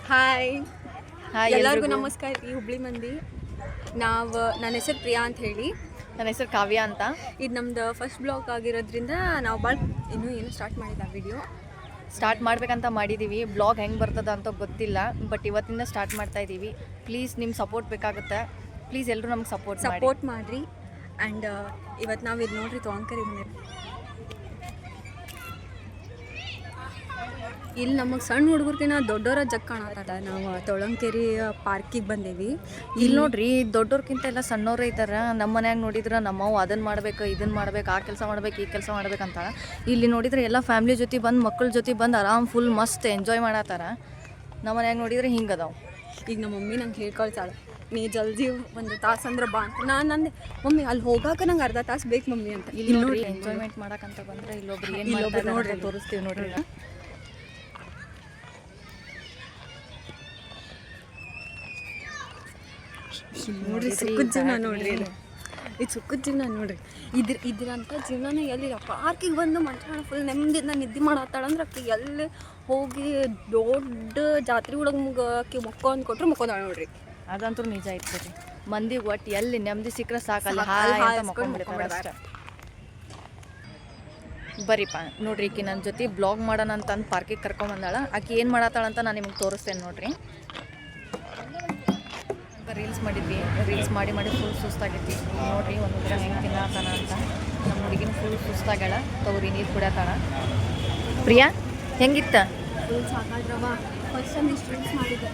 Hi hi ಎಲ್ಲರಿಗೂ ನಮಸ್ಕಾರ ರೀ ಹುಬ್ಳಿ ಮಂದಿ. ನನ್ನ ಹೆಸರು ಪ್ರಿಯಾ ಅಂತ ಹೇಳಿ. ನನ್ನ ಹೆಸರು ಕಾವ್ಯ ಅಂತ. ಇದು ನಮ್ದು ಫಸ್ಟ್ ಬ್ಲಾಗ್ ಆಗಿರೋದ್ರಿಂದ ನಾವು ಭಾಳ ಏನು ಸ್ಟಾರ್ಟ್ ಮಾಡಿಲ್ಲ ವಿಡಿಯೋ ಸ್ಟಾರ್ಟ್ ಮಾಡ್ಬೇಕಂತ ಮಾಡಿದ್ದೀವಿ. ಬ್ಲಾಗ್ ಹೆಂಗೆ ಬರ್ತದ ಅಂತ ಗೊತ್ತಿಲ್ಲ, ಬಟ್ ಇವತ್ತಿಂದ ಸ್ಟಾರ್ಟ್ ಮಾಡ್ತಾ ಇದ್ದೀವಿ. ಪ್ಲೀಸ್ ನಿಮ್ಮ ಸಪೋರ್ಟ್ ಬೇಕಾಗುತ್ತೆ. ಪ್ಲೀಸ್ ಎಲ್ಲರೂ ನಮ್ಗೆ ಸಪೋರ್ಟ್ ಮಾಡಿರಿ. ಆ್ಯಂಡ್ ಇವತ್ತು ನಾವು ಇದು ನೋಡ್ರಿ ತೊಗೊಂಕರಿ ಮನೆ ಇಲ್ಲಿ ನಮಗೆ ಸಣ್ಣ ಹುಡುಗರ್ಕಿನ್ನ ದೊಡ್ಡವರ ಜಗ್ ಕಾಣತ್ತಾರ. ನಾವು ತೊಳಂಕೆರೆ ಪಾರ್ಕಿಗೆ ಬಂದೇವಿ. ಇಲ್ಲಿ ನೋಡ್ರಿ, ದೊಡ್ಡೋರ್ಕಿಂತ ಎಲ್ಲ ಸಣ್ಣವ್ರೇ ಇದ್ದಾರೆ. ನಮ್ಮ ಮನ್ಯಾಗ ನೋಡಿದ್ರೆ ನಮ್ಮವು ಅದನ್ನು ಮಾಡ್ಬೇಕು, ಇದನ್ನು ಮಾಡ್ಬೇಕು, ಆ ಕೆಲಸ ಮಾಡ್ಬೇಕು, ಈ ಕೆಲಸ ಮಾಡ್ಬೇಕಂತ. ಇಲ್ಲಿ ನೋಡಿದ್ರೆ ಎಲ್ಲ ಫ್ಯಾಮ್ಲಿ ಜೊತೆ ಬಂದು, ಮಕ್ಕಳ ಜೊತೆ ಬಂದು ಆರಾಮ್ ಫುಲ್ ಮಸ್ತ್ ಎಂಜಾಯ್ ಮಾಡತ್ತಾರ. ನಮ್ಮ ಮನ್ಯಾಗ ನೋಡಿದ್ರೆ ಹಿಂಗೆ ಅದಾವ. ಈಗ ನಮ್ಮ ಮಮ್ಮಿ ನಂಗೆ ಹೇಳ್ಕೊಳ್ತಾಳೆ, ನೀ ಜಲ್ದಿ ಒಂದು ತಾಸು ಅಂದ್ರೆ ಬಾ ಅಂತ. ನಾನು ಅಂದೆ, ಮಮ್ಮಿ ಅಲ್ಲಿ ಹೋಗಾಕ ನಂಗೆ ಅರ್ಧ ತಾಸು ಬೇಕು ಮಮ್ಮಿ ಅಂತ. ಇಲ್ಲಿ ನೋಡಿ ಎಂಜಾಯ್ಮೆಂಟ್ ಮಾಡಕ್ಕಂತ ಬಂದರೆ ಇಲ್ಲೊಬ್ರು ಏನು ನೋಡ್ರಿ ತೋರಿಸ್ತೀವಿ ನೋಡ್ರಿ. ನೋಡ್ರಿ ಸುಖದ ಜೀವನ ನೋಡ್ರಿ. ಇದು ಸುಖದ ಜೀವನ ನೋಡ್ರಿ. ಇದ್ರಂಥ ಜೀವನ ಎಲ್ಲಿಲ್ಲ. ಪಾರ್ಕಿಗೆ ಬಂದು ಮನುಷ್ಯನ ಫುಲ್ ನೆಮ್ಮದಿಯಿಂದ ನಿದ್ದೆ ಮಾಡತ್ತಾಳಂದ್ರೆ ಅಕ್ಕಿ ಎಲ್ಲಿ ಹೋಗಿ ದೊಡ್ಡ ಜಾತ್ರೆ ಒಳಗೆ ಅಕ್ಕಿ ಮೊಕ್ಕೊಂದು ಕೊಟ್ರೆ ಮೊಕ್ಕೊಂದಾಳ ನೋಡ್ರಿ. ಅದಂತೂ ನಿಜ ಐತ್ರಿ. ಮಂದಿಗೆ ಒಟ್ಟು ಎಲ್ಲಿ ನೆಮ್ಮದಿ ಸಿಕ್ಕರೆ ಸಾಕಲ್ಲ ಅಷ್ಟೇ. ಬರೀಪ್ಪ ನೋಡ್ರಿ, ಈಕಿ ನನ್ನ ಜೊತೆ ಬ್ಲಾಗ್ ಮಾಡೋಣ ಅಂತಂದು ಪಾರ್ಕಿಗೆ ಕರ್ಕೊಂಬಂದಾಳ. ಆಕಿ ಏನು ಮಾಡತ್ತಾಳಂತ ನಾನು ನಿಮಗೆ ತೋರಿಸ್ತೇನೆ ನೋಡ್ರಿ. ರೀಲ್ಸ್ ಮಾಡಿದ್ವಿ. ರೀಲ್ಸ್ ಮಾಡಿ ಫುಲ್ ಸುಸ್ತಾಗೈತಿ ನೋಡ್ರಿ. ಒಂದು ದಿನ ಹೆಂಗೆ ತಿನ್ನತ್ತಾನ ಅಂತ. ನಮ್ಮ ಹುಡುಗಿನ ಫುಲ್ ಸುಸ್ತಾಗ್ಯಾಳ. ತಗೋರಿ ನೀರು ಕುಡಿಯತ್ತಾಳ. ಪ್ರಿಯಾ ಹೆಂಗಿತ್ತ? ಫುಲ್ ಸಾಕಾದ್ರವ. ಫಸ್ಟ್ ಟೈಮ್ ಇಷ್ಟು ರೀಲ್ಸ್ ಮಾಡಿದ್ದೆ.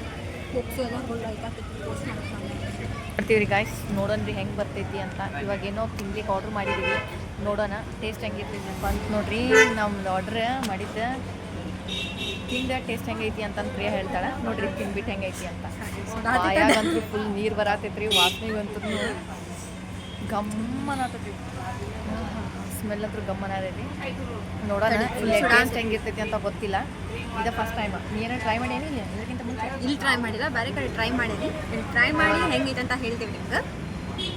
ಮಾಡ್ತೀವಿ ಗಾಯ್ಸ್, ನೋಡೋಣ್ರಿ ಹೆಂಗೆ ಬರ್ತೈತಿ ಅಂತ. ಇವಾಗೇನೋ ತಿನ್ಲಿಕ್ಕೆ ಆರ್ಡ್ರ್ ಮಾಡಿದ್ದೀವಿ, ನೋಡೋಣ ಟೇಸ್ಟ್ ಹೆಂಗಿರ್ತೈತಿ ಬಂತು ನೋಡ್ರಿ. ನಮ್ದು ಆರ್ಡ್ರ್ ಮಾಡಿದ್ದೆ ತಿಂದ ಟೇಸ್ಟ್ ಹೆಂಗೈತಿ ಅಂತ ಪ್ರಿಯಾ ಹೇಳ್ತಾಳೆ. ನೋಡ್ರಿ ತಿನ್ಬಿಟ್ಟು ಹೆಂಗೈತಿ ಅಂತ. ಬಾಯಾಗಂತೂ ಫುಲ್ ನೀರು ಬರತೈತ್ರಿ. ವಾಸನೆಗಂತೂ ಗಮ್ಮನ ಆತೈತಿ. ಸ್ಮೆಲ್ ಅಂತೂ ಗಮ್ಮನ ಆಗೈತಿ. ನೋಡೋಣ ಇಲ್ಲಿ ಟೇಸ್ಟ್ ಹೆಂಗಿರ್ತೈತಿ ಅಂತ ಗೊತ್ತಿಲ್ಲ. ಇದು ಫಸ್ಟ್ ಟೈಮ್. ನೀನು ಟ್ರೈ ಮಾಡೇನಿ ಇದಕ್ಕಿಂತ ಮುಂಚೆ? ಇಲ್ಲಿ ಟ್ರೈ ಮಾಡಿಲ್ಲ, ಬೇರೆ ಕಡೆ ಟ್ರೈ ಮಾಡೀನಿ. ಇಲ್ಲಿ ಟ್ರೈ ಮಾಡಿ ಹೆಂಗೈತೆ ಅಂತ ಹೇಳ್ತೀವಿ ನಿಮ್ಗೆ.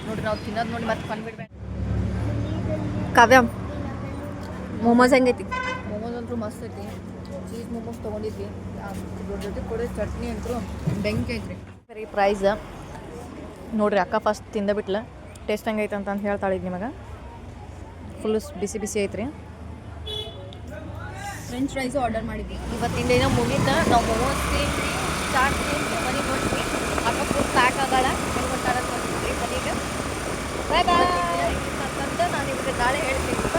ನೋಡ್ರಿ ನಾವು ತಿನ್ನೋದು ನೋಡಿ ಮತ್ತೆ ಕಂಡುಬಿಡ್ಬೇಡ. ಕಾವ್ಯ, ಮೋಮೋಸ್ ಹೆಂಗೈತಿ? ಮೋಮೋಸ್ ಅಂತೂ ಮಸ್ತ್ ಐತಿ. ಚೀಸ್ ಮೋಮೋಸ್ ತೊಗೊಂಡಿದ್ವಿ. ಅದ್ರ ಜೊತೆ ಕೊಡೋ ಚಟ್ನಿ ಅಂತೂ ಬೆಂಕಿ ಐತ್ರಿ. ಸರಿ ಪ್ರೈಸ್ ನೋಡ್ರಿ. ಅಕ್ಕ ಫಸ್ಟ್ ತಿಂದಬಿಟ್ಲ. ಟೇಸ್ಟ್ ಹೆಂಗೈತೆ ಅಂತ ಹೇಳ್ತಾಳಿದ್ ನಿಮಗೆ. ಫುಲ್ಲು ಬಿಸಿ ಬಿಸಿ ಐತ್ರಿ. ಫ್ರೆಂಚ್ ಫ್ರೈಸು ಆರ್ಡರ್ ಮಾಡಿದ್ವಿ. ಇವತ್ತಿಂದ ಏನೋ ಮುಗಿತ. ನಾವು ಮೋಮೋಸ್ ತಿಂದ್ವಿ, ಚಾಟ್ ತಿಂದು ಮನೆಗೆ ಕೊಟ್ವಿ. ಅಕ್ಕ ಫುಲ್ ಪ್ಯಾಕ್ ಆಗೋಣ ಹೆಂಗೆ ಕೊಟ್ಟಾರ ನೋಡ್ತೀವಿ ಮನೆಗೆ. ಬಾಯ್ ಬಾಯ್ ಅಂತಂದು ನಾನು ನಿಮಗೆ ನಾಳೆ ಹೇಳ್ತೀನಿ.